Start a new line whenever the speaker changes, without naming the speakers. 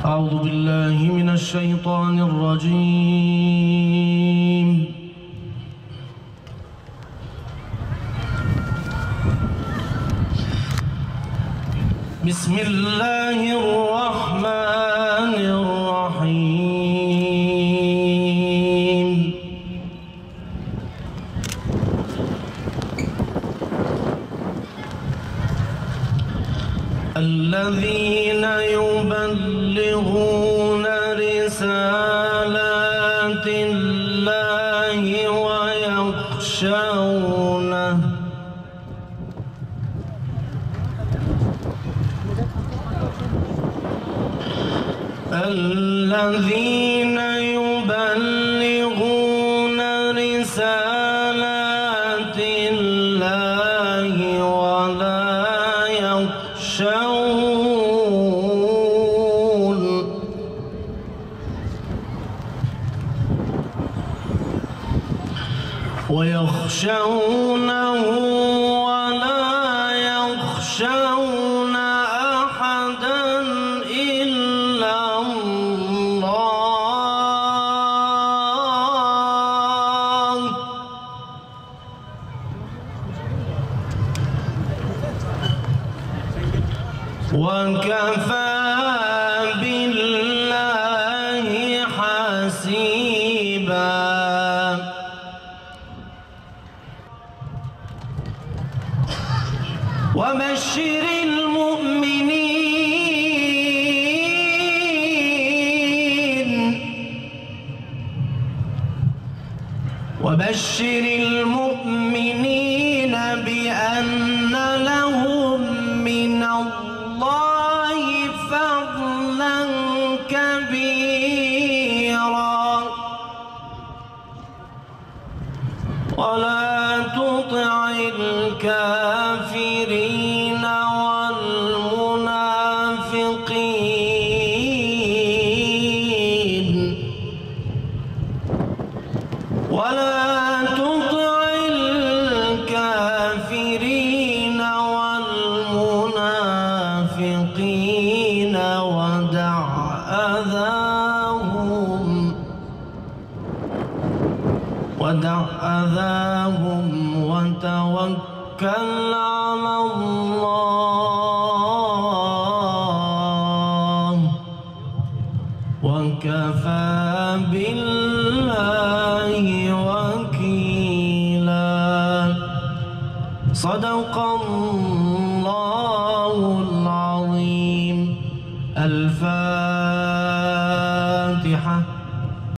أعوذ بالله من الشيطان الرجيم. بسم الله الرحمن الرحيم. الذين يبلغون رسالات الله ويخشونه الذين يبلغون رسالات الله ولا ويخشونه ولا يخشون أحدا إلا الله وكفى بالله حسيبا. وبشر المؤمنين بأن لهم من الله فضلا كبيرا ولا تطع الكافرين والمنافقين ودع أذاهم وتوكل على الله وكفى بالله وكيلا. صدق الله العظيم. الفاتحة.